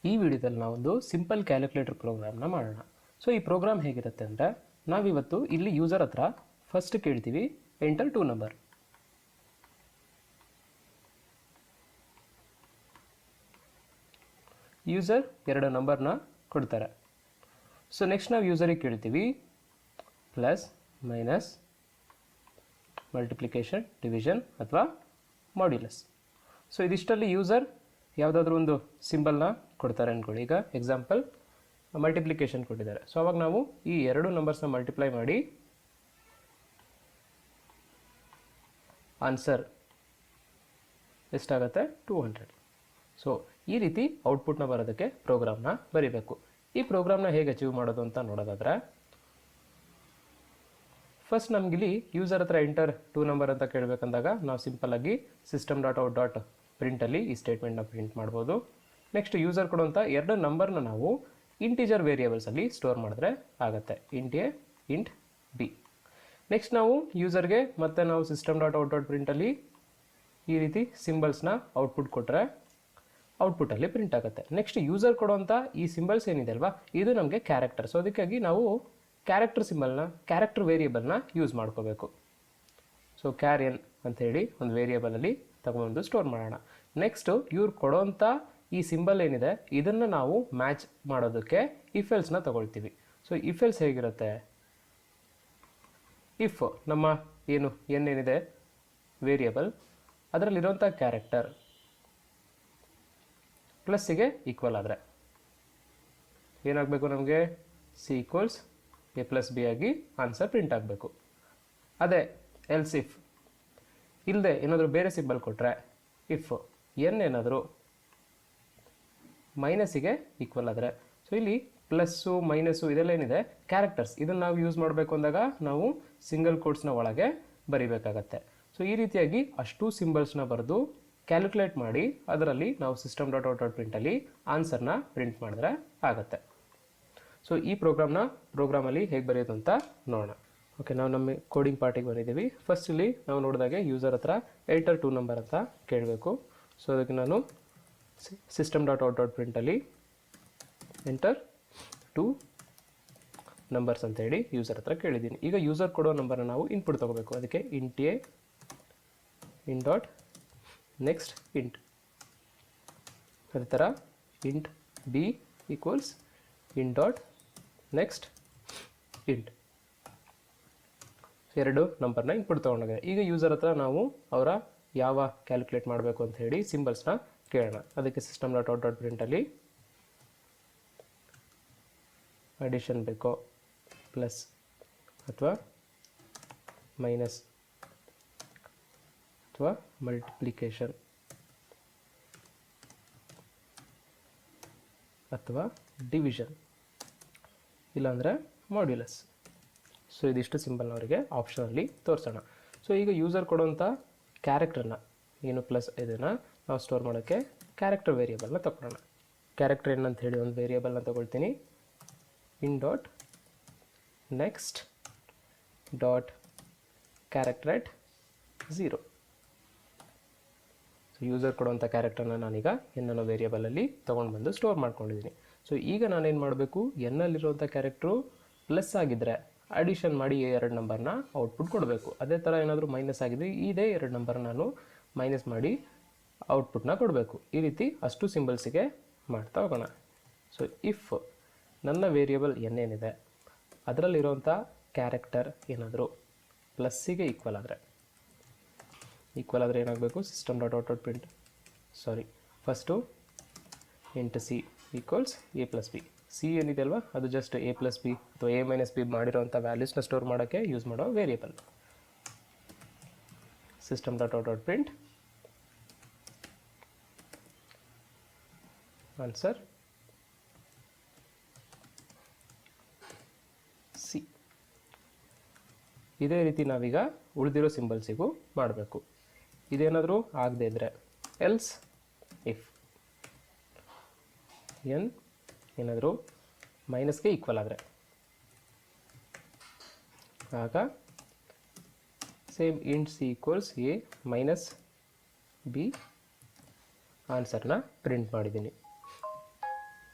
ಈ ವಿಡಿಯೋದಲ್ಲಿ ನಾವೊಂದು ಸಿಂಪಲ್ ಕ್ಯಾಲ್ಕುಲೇಟರ್ ಪ್ರೋಗ್ರಾಮ್ನ ಮಾಡೋಣ. ಸೊ ಈ ಪ್ರೋಗ್ರಾಮ್ ಹೇಗಿರುತ್ತೆ ಅಂದರೆ, ನಾವಿವತ್ತು ಇಲ್ಲಿ ಯೂಸರ್ ಹತ್ರ ಫಸ್ಟ್ ಕೇಳ್ತೀವಿ ಎಂಟರ್ 2 ನಂಬರ್. ಯೂಸರ್ 2 ನಂಬರ್ನ ಕೊಡ್ತಾರೆ. ಸೊ ನೆಕ್ಸ್ಟ್ ನಾವು ಯೂಸರಿಗೆ ಕೇಳ್ತೀವಿ ಪ್ಲಸ್ ಮೈನಸ್ ಮಲ್ಟಿಪ್ಲಿಕೇಶನ್ ಡಿವಿಷನ್ ಅಥವಾ ಮಾಡ್ಯುಲಸ್. ಸೊ ಇದಿಷ್ಟಲ್ಲಿ ಯೂಸರ್ ಯಾವುದಾದ್ರೂ ಒಂದು ಸಿಂಬಲ್ನ ಕೊಡ್ತಾರೆ ಅಂದ್ಕೊಳ್ಳಿ. ಈಗ ಎಕ್ಸಾಂಪಲ್ ಮಲ್ಟಿಪ್ಲಿಕೇಶನ್ ಕೊಟ್ಟಿದ್ದಾರೆ. ಸೊ ಅವಾಗ ನಾವು ಈ 2 ನಂಬರ್ಸ್ನ ಮಲ್ಟಿಪ್ಲೈ ಮಾಡಿ ಆನ್ಸರ್ ಎಷ್ಟಾಗುತ್ತೆ 200. ಸೊ ಈ ರೀತಿ ಔಟ್ಪುಟ್ನ ಬರೋದಕ್ಕೆ ಪ್ರೋಗ್ರಾಮ್ನ ಬರೀಬೇಕು. ಈ ಪ್ರೋಗ್ರಾಮ್ನ ಹೇಗೆ ಅಚೀವ್ ಮಾಡೋದು ಅಂತ ನೋಡೋದಾದರೆ, ಫಸ್ಟ್ ನಮಗಿಲ್ಲಿ ಯೂಸರ್ ಹತ್ರ ಎಂಟರ್ 2 ನಂಬರ್ ಅಂತ ಕೇಳಬೇಕಂದಾಗ ನಾವು ಸಿಂಪಲ್ಲಾಗಿ system.out.printಲ್ಲಿ ಈ ಸ್ಟೇಟ್ಮೆಂಟ್ನ ಪ್ರಿಂಟ್ ಮಾಡ್ಬೋದು. ನೆಕ್ಸ್ಟ್ ಯೂಸರ್ ಕೊಡುವಂಥ 2 ನಂಬರ್ನ ನಾವು ಇಂಟಿಜರ್ ವೇರಿಯೇಬಲ್ಸಲ್ಲಿ ಸ್ಟೋರ್ ಮಾಡಿದ್ರೆ ಆಗುತ್ತೆ, int A int B. Next ನಾವು ಯೂಸರ್ಗೆ ಮತ್ತೆ ನಾವು system.out.printಲ್ಲಿ ಈ ರೀತಿ ಸಿಂಬಲ್ಸ್ನ ಔಟ್ಪುಟ್ ಕೊಟ್ಟರೆ ಔಟ್ಪುಟ್ಟಲ್ಲಿ ಪ್ರಿಂಟ್ ಆಗುತ್ತೆ. ನೆಕ್ಸ್ಟ್ ಯೂಸರ್ ಕೊಡುವಂಥ ಈ ಸಿಂಬಲ್ಸ್ ಏನಿದೆ ಅಲ್ವಾ, ಇದು ನಮಗೆ ಕ್ಯಾರೆಕ್ಟರ್. ಸೊ ಅದಕ್ಕಾಗಿ ನಾವು ಕ್ಯಾರೆಕ್ಟರ್ ಸಿಂಬಲ್ನ ಕ್ಯಾರೆಕ್ಟರ್ ವೇರಿಯೇಬಲ್ನ ಯೂಸ್ ಮಾಡ್ಕೋಬೇಕು. ಸೊ ಕ್ಯಾರಿಯನ್ ಅಂಥೇಳಿ ಒಂದು ವೇರಿಯೇಬಲಲ್ಲಿ ತಗೊಂಡು ಸ್ಟೋರ್ ಮಾಡೋಣ. ನೆಕ್ಸ್ಟು ಇವ್ರು ಕೊಡೋವಂಥ ಈ ಸಿಂಬಲ್ ಏನಿದೆ ಇದನ್ನು ನಾವು ಮ್ಯಾಚ್ ಮಾಡೋದಕ್ಕೆ ಇಫ್ ಎಲ್ಸ್ನ ತಗೊಳ್ತೀವಿ. ಸೊ ಇಫ್ ಎಲ್ಸ್ ಹೇಗಿರುತ್ತೆ, ಇಫ್ ನಮ್ಮ ಏನಿದೆ ವೇರಿಯೇಬಲ್ ಅದರಲ್ಲಿರುವಂಥ ಕ್ಯಾರೆಕ್ಟರ್ ಪ್ಲಸ್ಸಿಗೆ ಈಕ್ವಲ್ ಆದರೆ ಏನಾಗಬೇಕು, ನಮಗೆ C equals a plus B ಆಗಿ ಆನ್ಸರ್ ಪ್ರಿಂಟ್ ಆಗಬೇಕು. ಅದೇ ಎಲ್ಸ್ ಇಫ್ ಇಲ್ಲದೆ ಏನಾದರೂ ಬೇರೆ ಸಿಂಬಲ್ ಕೊಟ್ಟರೆ, ಇಫ್ ಎನ್ ಏನಾದರೂ ಮೈನಸ್ಸಿಗೆ ಈಕ್ವಲ್ ಆದರೆ, ಸೊ ಇಲ್ಲಿ ಪ್ಲಸ್ಸು ಮೈನಸ್ಸು ಇದೆಲ್ಲ ಏನಿದೆ ಕ್ಯಾರೆಕ್ಟರ್ಸ್, ಇದನ್ನು ನಾವು ಯೂಸ್ ಮಾಡಬೇಕು ಅಂದಾಗ ನಾವು ಸಿಂಗಲ್ ಕೋಟ್ಸ್ನ ಒಳಗೆ ಬರಿಬೇಕಾಗತ್ತೆ. ಸೊ ಈ ರೀತಿಯಾಗಿ ಅಷ್ಟು ಸಿಂಬಲ್ಸ್ನ ಬರೆದು ಕ್ಯಾಲ್ಕುಲೇಟ್ ಮಾಡಿ ಅದರಲ್ಲಿ ನಾವು system.out.printಲ್ಲಿ ಆನ್ಸರ್ನ ಪ್ರಿಂಟ್ ಮಾಡಿದ್ರೆ ಆಗುತ್ತೆ. ಸೊ ಈ ಪ್ರೋಗ್ರಾಮಲ್ಲಿ ಹೇಗೆ ಬರೆಯೋದು ಅಂತ ನೋಡೋಣ. ಓಕೆ, ನಾವು ನಮ್ಮ ಕೋಡಿಂಗ್ ಪಾರ್ಟಿಗೆ ಬಂದಿದ್ದೀವಿ. ಫಸ್ಟ್ ಇಲ್ಲಿ ನಾವು ನೋಡಿದಾಗೆ ಯೂಸರ್ ಹತ್ರ ಎಂಟರ್ 2 ನಂಬರ್ ಅಂತ ಕೇಳಬೇಕು. ಸೊ ಅದಕ್ಕೆ ನಾನು system.out.printಲ್ಲಿ ಎಂಟರ್ 2 ನಂಬರ್ಸ್ ಅಂತೇಳಿ ಯೂಸರ್ ಹತ್ರ ಕೇಳಿದ್ದೀನಿ. ಈಗ ಯೂಸರ್ ಕೊಡೋ ನಂಬರ್ನ ನಾವು ಇನ್ಪುಟ್ ತೊಗೋಬೇಕು. ಅದಕ್ಕೆ int A in dot next int, ಅದೇ ಥರ ಇಂಟ್ ಬಿ ಈಕ್ವಲ್ಸ್ ಇನ್ ಡಾಟ್ ನೆಕ್ಸ್ಟ್ ಇಂಟ್. 2 ನಂಬರ್ನ ಇನ್ಪುಟ್ ತೊಗೊಂಡಾಗ ಈಗ ಯೂಸರ್ ಹತ್ರ ನಾವು ಅವರ ಯಾವ ಕ್ಯಾಲ್ಕುಲೇಟ್ ಮಾಡಬೇಕು ಅಂತ ಹೇಳಿ ಸಿಂಬಲ್ಸ್ನ ಕೇಳೋಣ. ಅದಕ್ಕೆ system.out.printಲ್ಲಿ ಅಡಿಷನ್ ಬೇಕೋ, ಪ್ಲಸ್ ಅಥವಾ ಮೈನಸ್ ಅಥವಾ ಮಲ್ಟಿಪ್ಲಿಕೇಶನ್ ಅಥವಾ ಡಿವಿಷನ್, ಇಲ್ಲಾಂದರೆ ಮಾಡ್ಯುಲಸ್. ಸೊ ಇದಿಷ್ಟು ಸಿಂಬಲ್ನ ಅವರಿಗೆ ಆಪ್ಷನಲ್ಲಿ ತೋರಿಸೋಣ. ಸೊ ಈಗ ಯೂಸರ್ ಕೊಡುವಂಥ ಕ್ಯಾರೆಕ್ಟರ್ನ ಏನು ಪ್ಲಸ್ ಇದನ್ನು ನಾವು ಸ್ಟೋರ್ ಮಾಡೋಕ್ಕೆ ಕ್ಯಾರೆಕ್ಟರ್ ವೇರಿಯೇಬಲ್ನ ತಗೊಳ್ಳೋಣ. ಕ್ಯಾರೆಕ್ಟರ್ ಏನಂತ ಹೇಳಿ ಒಂದು ವೇರಿಯೇಬಲ್ನ ತಗೊಳ್ತೀನಿ. ಇನ್ ಡಾಟ್ ನೆಕ್ಸ್ಟ್ ಡಾಟ್ ಕ್ಯಾರೆಕ್ಟರ್ ಎಟ್ 0. ಸೊ ಯೂಸರ್ ಕೊಡುವಂಥ ಕ್ಯಾರೆಕ್ಟರ್ನ ನಾನೀಗ ಎನ್ನೋ ವೇರಿಯೇಬಲಲ್ಲಿ ತೊಗೊಂಡು ಬಂದು ಸ್ಟೋರ್ ಮಾಡ್ಕೊಂಡಿದ್ದೀನಿ. ಸೊ ಈಗ ನಾನೇನು ಮಾಡಬೇಕು, ಎನ್ನಲ್ಲಿರುವಂಥ ಕ್ಯಾರೆಕ್ಟ್ರು ಪ್ಲಸ್ ಆಗಿದ್ದರೆ ಅಡಿಷನ್ ಮಾಡಿ 2 ನಂಬರ್ನ ಔಟ್ಪುಟ್ ಕೊಡಬೇಕು. ಅದೇ ಥರ ಏನಾದರೂ ಮೈನಸ್ ಆಗಿದ್ರೆ ಇದೇ 2 ನಂಬರ್ ನಾನು ಮೈನಸ್ ಮಾಡಿ ಔಟ್ಪುಟ್ನ ಕೊಡಬೇಕು. ಈ ರೀತಿ ಅಷ್ಟು ಸಿಂಬಲ್ಸಿಗೆ ಮಾಡ್ತಾ ಹೋಗೋಣ. ಸೊ ಇಫ್ ನನ್ನ ವೇರಿಯೇಬಲ್ ಏನಿದೆ ಅದರಲ್ಲಿರುವಂಥ ಕ್ಯಾರೆಕ್ಟರ್ ಏನಾದರೂ ಪ್ಲಸ್ಸಿಗೆ ಈಕ್ವಲ್ ಆದರೆ ಏನಾಗಬೇಕು, system.out.print first int c equals a plus B. C ಏನಿದೆ ಅಲ್ವಾ ಅದು ಜಸ್ಟ್ ಎ ಪ್ಲಸ್ ಬಿ ಅಥವಾ ಎ ಮೈನಸ್ ಬಿ ಮಾಡಿರೋಂಥ ವ್ಯಾಲ್ಯೂಸ್ನ ಸ್ಟೋರ್ ಮಾಡೋಕ್ಕೆ ಯೂಸ್ ಮಾಡೋ ವೇರಿಯೇಬಲ್. system.out.print answer C. ಇದೇ ರೀತಿ ನಾವೀಗ ಉಳಿದಿರೋ ಸಿಂಬಲ್ಸಿಗೂ ಮಾಡಬೇಕು. ಇದೇನಾದರೂ ಆಗದೆ ಇದ್ದರೆ ಎಲ್ಸ್ ಇಫ್ ಎನ್ ಏನಾದರೂ ಮೈನಸ್ಗೆ ಈಕ್ವಲ್ ಆದರೆ ಆಗ same int c equals a minus b ಆನ್ಸರ್ನ ಪ್ರಿಂಟ್ ಮಾಡಿದ್ದೀನಿ.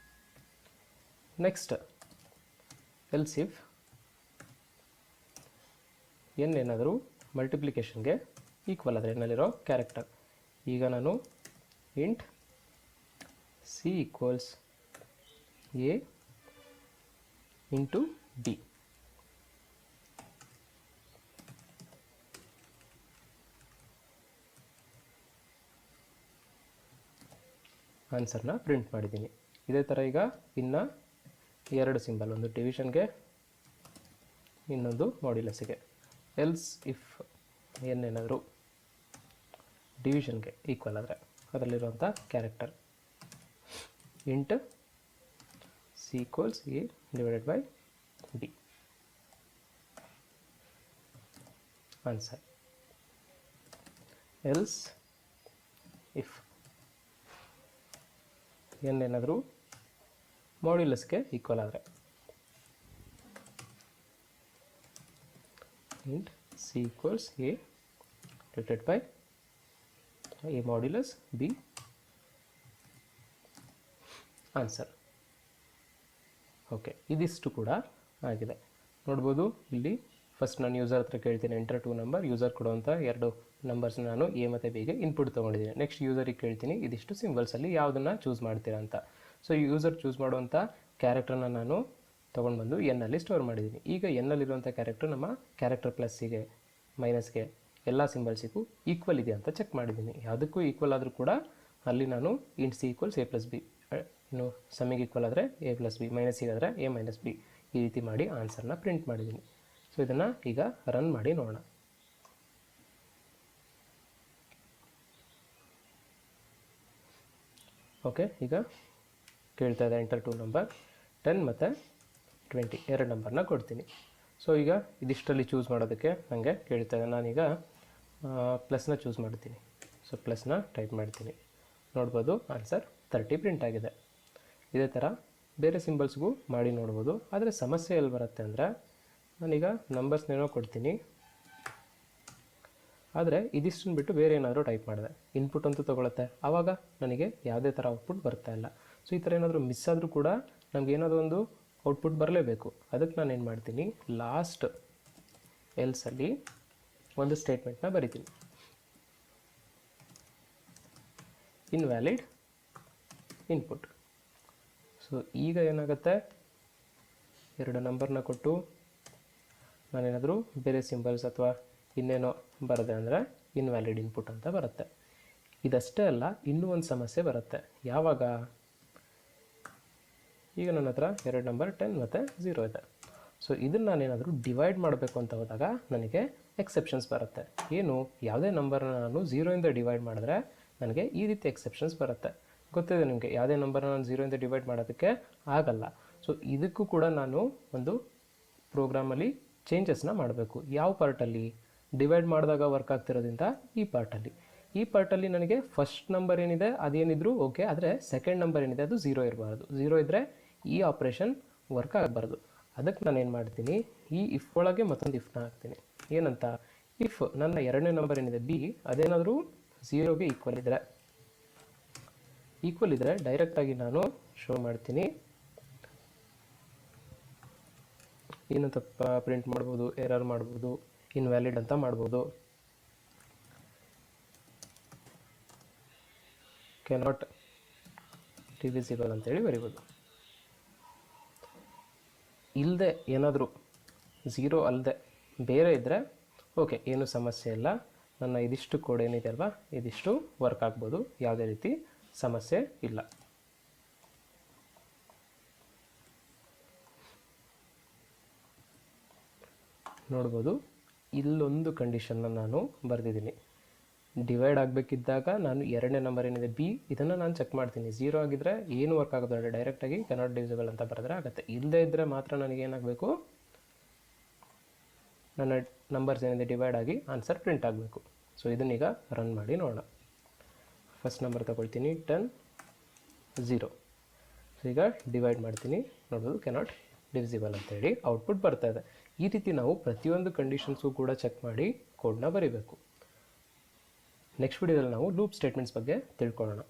ನೆಕ್ಸ್ಟ್ ಎಲ್ಸ್ ಇಫ್ ಎನ್ ಏನಾದರೂ ಮಲ್ಟಿಪ್ಲಿಕೇಶನ್ಗೆ ಈಕ್ವಲ್ ಆದರೆ ನಲ್ಲಿರೋ ಕ್ಯಾರೆಕ್ಟರ್. ಈಗ ನಾನು int c equals a into b ಆನ್ಸರ್ನ ಪ್ರಿಂಟ್ ಮಾಡಿದ್ದೀನಿ. ಇದೇ ಥರ ಈಗ ಇನ್ನು ಎರಡು ಸಿಂಬಲ್, ಒಂದು ಡಿವಿಷನ್ಗೆ ಇನ್ನೊಂದು ಮಾಡ್ಯುಲಸ್ಗೆ. ಎಲ್ಸ್ ಇಫ್ ಏನೇನಾದರೂ ಡಿವಿಷನ್ಗೆ ಈಕ್ವಲ್ ಆದರೆ ಅದರಲ್ಲಿರುವಂಥ character int c equals a divided by b. Answer. Else if ಏನೇನಾದರೂ ಮಾಡ್ಯುಲಸ್ಗೆ ಈಕ್ವಲ್ ಆದರೆ int c equals a divided by a modulus b. Answer. Okay, ಇದಿಷ್ಟು ಕೂಡ ಆಗಿದೆ. ನೋಡ್ಬೋದು ಇಲ್ಲಿ ಫಸ್ಟ್ ನಾನು ಯೂಸರ್ ಹತ್ರ ಕೇಳ್ತೀನಿ ಎಂಟರ್ ಟು ನಂಬರ್. ಯೂಸರ್ ಕೊಡುವಂಥ ಎರಡು ನಂಬರ್ಸ್ ನಾನು ಎ ಮತ್ತು ಬಿಗೆ ಇನ್ಪುಟ್ ತೊಗೊಂಡಿದ್ದೀನಿ. ನೆಕ್ಸ್ಟ್ ಯೂಸರಿಗೆ ಕೇಳ್ತೀನಿ ಇದಿಷ್ಟು ಸಿಂಬಲ್ಸಲ್ಲಿ ಯಾವುದನ್ನು ಚೂಸ್ ಮಾಡ್ತೀರಾ ಅಂತ. ಸೊ ಯೂಸರ್ ಚೂಸ್ ಮಾಡುವಂಥ ಕ್ಯಾರೆಕ್ಟರ್ನ ನಾನು ತೊಗೊಂಡು ಬಂದು ಎನ್ನಲ್ಲಿ ಸ್ಟೋರ್ ಮಾಡಿದ್ದೀನಿ. ಈಗ ಎನ್ನಲ್ಲಿರುವಂಥ ಕ್ಯಾರೆಕ್ಟರ್ ನಮ್ಮ ಕ್ಯಾರೆಕ್ಟರ್ ಪ್ಲಸ್ಸಿಗೆ ಮೈನಸ್ಗೆ ಎಲ್ಲ ಸಿಂಬಲ್ಸಿಗೂ ಈಕ್ವಲ್ ಇದೆ ಅಂತ ಚೆಕ್ ಮಾಡಿದ್ದೀನಿ. ಯಾವುದಕ್ಕೂ ಈಕ್ವಲ್ ಆದರೂ ಕೂಡ ಅಲ್ಲಿ ನಾನು int c equals a plus b, ಇನ್ನು ಸಮ್ಮಿಗೆ ಈಕ್ವಲ್ ಆದರೆ ಎ ಪ್ಲಸ್ ಬಿ, ಮೈನಸ್ಸಿಗಾದರೆ ಎ ಮೈನಸ್ ಬಿ, ಈ ರೀತಿ ಮಾಡಿ ಆನ್ಸರ್ನ ಪ್ರಿಂಟ್ ಮಾಡಿದ್ದೀನಿ. ಸೊ ಇದನ್ನು ಈಗ ರನ್ ಮಾಡಿ ನೋಡೋಣ. ಓಕೆ, ಈಗ ಕೇಳ್ತಾ ಇದೆ ಎಂಟರ್ ಟು ನಂಬರ್. 10 ಮತ್ತು 20 ಎರಡು ನಂಬರ್ನ ಕೊಡ್ತೀನಿ. ಸೊ ಈಗ ಇದಿಷ್ಟರಲ್ಲಿ ಚೂಸ್ ಮಾಡೋದಕ್ಕೆ ನನಗೆ ಕೇಳ್ತಾ ಇದೆ. ನಾನೀಗ ಪ್ಲಸ್ನ ಚೂಸ್ ಮಾಡ್ತೀನಿ. ಸೊ ಪ್ಲಸ್ನ ಟೈಪ್ ಮಾಡ್ತೀನಿ. ನೋಡ್ಬೋದು ಆನ್ಸರ್ 30 ಪ್ರಿಂಟ್ ಆಗಿದೆ. ಇದೇ ಥರ ಬೇರೆ ಸಿಂಬಲ್ಸ್ಗೂ ಮಾಡಿ ನೋಡ್ಬೋದು. ಆದರೆ ಸಮಸ್ಯೆ ಎಲ್ಲಿ ಬರುತ್ತೆ ಅಂದರೆ ನಾನೀಗ ನಂಬರ್ಸ್ನೇನೋ ಕೊಡ್ತೀನಿ, ಆದರೆ ಇದಿಷ್ಟನ್ನು ಬಿಟ್ಟು ಬೇರೆ ಏನಾದರೂ ಟೈಪ್ ಮಾಡಿದೆ, ಇನ್ಪುಟ್ ಅಂತೂ ತೊಗೊಳುತ್ತೆ, ಆವಾಗ ನನಗೆ ಯಾವುದೇ ಥರ ಔಟ್ಪುಟ್ ಬರ್ತಾ ಇಲ್ಲ. ಸೊ ಈ ಥರ ಏನಾದರೂ ಮಿಸ್ ಆದರೂ ಕೂಡ ನಮ್ಗೆ ಏನಾದರೂ ಒಂದು ಔಟ್ಪುಟ್ ಬರಲೇಬೇಕು. ಅದಕ್ಕೆ ನಾನು ಏನು ಮಾಡ್ತೀನಿ, ಲಾಸ್ಟ್ ಎಲ್ಸಲ್ಲಿ ಒಂದು ಸ್ಟೇಟ್ಮೆಂಟ್ನ ಬರಿತೀನಿ, ಇನ್ವ್ಯಾಲಿಡ್ ಇನ್ಪುಟ್. ಸೊ ಈಗ ಏನಾಗುತ್ತೆ, ಎರಡು ನಂಬರ್ನ ಕೊಟ್ಟು ನಾನೇನಾದರೂ ಬೇರೆ ಸಿಂಬಲ್ಸ್ ಅಥವಾ ಇನ್ನೇನೋ ಬರದೆ ಅಂದರೆ ಇನ್ವ್ಯಾಲಿಡ್ ಇನ್ಪುಟ್ ಅಂತ ಬರುತ್ತೆ. ಇದಷ್ಟೇ ಅಲ್ಲ, ಇನ್ನೂ ಒಂದು ಸಮಸ್ಯೆ ಬರುತ್ತೆ. ಯಾವಾಗ, ಈಗ ನನ್ನ ಹತ್ರ ಎರಡು ನಂಬರ್ 10 ಮತ್ತು 0 ಇದೆ. ಸೊ ಇದನ್ನು ನಾನೇನಾದರೂ ಡಿವೈಡ್ ಮಾಡಬೇಕು ಅಂತ ಹೋದಾಗ ನನಗೆ ಎಕ್ಸೆಪ್ಷನ್ಸ್ ಬರುತ್ತೆ. ಏನು, ಯಾವುದೇ ನಂಬರ್ನ ನಾನು 0ಇಂದ ಡಿವೈಡ್ ಮಾಡಿದ್ರೆ ನನಗೆ ಈ ರೀತಿ ಎಕ್ಸೆಪ್ಷನ್ಸ್ ಬರುತ್ತೆ. ಗೊತ್ತಿದೆ ನಿಮಗೆ, ಯಾವುದೇ ನಂಬರ್ನ ನಾನು 0ಇಂದ ಡಿವೈಡ್ ಮಾಡೋದಕ್ಕೆ ಆಗಲ್ಲ. ಸೊ ಇದಕ್ಕೂ ಕೂಡ ನಾನು ಒಂದು ಪ್ರೋಗ್ರಾಮಲ್ಲಿ ಚೇಂಜಸ್ನ ಮಾಡಬೇಕು. ಯಾವ ಪಾರ್ಟಲ್ಲಿ, ಡಿವೈಡ್ ಮಾಡಿದಾಗ ವರ್ಕ್ ಆಗ್ತಿರೋದ್ರಿಂದ ಈ ಪಾರ್ಟಲ್ಲಿ ನನಗೆ ಫಸ್ಟ್ ನಂಬರ್ ಏನಿದೆ ಅದೇನಿದ್ರು ಓಕೆ, ಆದರೆ ಸೆಕೆಂಡ್ ನಂಬರ್ ಏನಿದೆ ಅದು 0 ಇರಬಾರ್ದು. 0 ಇದ್ದರೆ ಈ ಆಪ್ರೇಷನ್ ವರ್ಕ್ ಆಗಬಾರ್ದು. ಅದಕ್ಕೆ ನಾನು ಏನು ಮಾಡ್ತೀನಿ, ಈ ಇಫ್ ಒಳಗೆ ಮತ್ತೊಂದು ಇಫ್ನ ಹಾಕ್ತೀನಿ. ಏನಂತ, ಇಫ್ ನನ್ನ ಎರಡನೇ ನಂಬರ್ ಏನಿದೆ ಬಿ ಅದೇನಾದರೂ 0ಗೆ ಈಕ್ವಲ್ ಇದ್ದರೆ ಡೈರೆಕ್ಟಾಗಿ ನಾನು ಶೋ ಮಾಡ್ತೀನಿ. ಏನಂತ ಪ್ರಿಂಟ್ ಮಾಡ್ಬೋದು, ಎರರ್ ಮಾಡ್ಬೋದು, ಇನ್ವ್ಯಾಲಿಡ್ ಅಂತ ಮಾಡ್ಬೋದು, ಕೆನಾಟ್ ಡಿವಿಸಿಬಲ್ ಅಂತೇಳಿ ಬರಿಬೋದು. ಇಲ್ಲದೆ ಏನಾದರೂ 0 ಅಲ್ಲದೆ ಬೇರೆ ಇದ್ದರೆ ಓಕೆ, ಏನೂ ಸಮಸ್ಯೆ ಇಲ್ಲ. ನನ್ನ ಇದಿಷ್ಟು ಕೋಡ್ ಏನಿದೆ ಅಲ್ವಾ, ಇದಿಷ್ಟು ವರ್ಕ್ ಆಗ್ಬೋದು, ಯಾವುದೇ ರೀತಿ ಸಮಸ್ಯೆ ಇಲ್ಲ. ನೋಡ್ಬೋದು, ಇಲ್ಲೊಂದು ಕಂಡೀಷನ್ನ ನಾನು ಬರೆದಿದ್ದೀನಿ. ಡಿವೈಡ್ ಆಗಬೇಕಿದ್ದಾಗ ನಾನು ಎರಡನೇ ನಂಬರ್ ಏನಿದೆ ಬಿ, ಇದನ್ನು ನಾನು ಚೆಕ್ ಮಾಡ್ತೀನಿ. 0 ಆಗಿದ್ದರೆ ಏನು ವರ್ಕ್ ಆಗೋದು, ಡೈರೆಕ್ಟಾಗಿ ಕೆನಾಟ್ ಡಿವಿಸಿಬಲ್ ಅಂತ ಬರೆದ್ರೆ ಆಗುತ್ತೆ. ಇಲ್ಲದೇ ಇದ್ದರೆ ಮಾತ್ರ ನನಗೇನಾಗಬೇಕು, ನನ್ನ ನಂಬರ್ಸ್ ಏನಿದೆ ಡಿವೈಡ್ ಆಗಿ ಆನ್ಸರ್ ಪ್ರಿಂಟ್ ಆಗಬೇಕು. ಸೊ ಇದನ್ನೀಗ ರನ್ ಮಾಡಿ ನೋಡೋಣ. ಫಸ್ಟ್ ನಂಬರ್ ತಗೊಳ್ತೀನಿ 10, 0. ಸೊ ಈಗ ಡಿವೈಡ್ ಮಾಡ್ತೀನಿ, ನೋಡೋದು ಕೆನಾಟ್ ಡಿವಿಸಿಬಲ್ ಅಂತೇಳಿ ಔಟ್ಪುಟ್ ಬರ್ತಾ ಇದೆ. ಈ ರೀತಿ ನಾವು ಪ್ರತಿಯೊಂದು ಕಂಡೀಷನ್ಸ್ಗೂ ಕೂಡ ಚೆಕ್ ಮಾಡಿ ಕೋಡ್ನ ಬರೀಬೇಕು. ನೆಕ್ಸ್ಟ್ ವಿಡಿಯೋದಲ್ಲಿ ನಾವು ಲೂಪ್ ಸ್ಟೇಟ್ಮೆಂಟ್ಸ್ ಬಗ್ಗೆ ತಿಳ್ಕೊಳ್ಳೋಣ.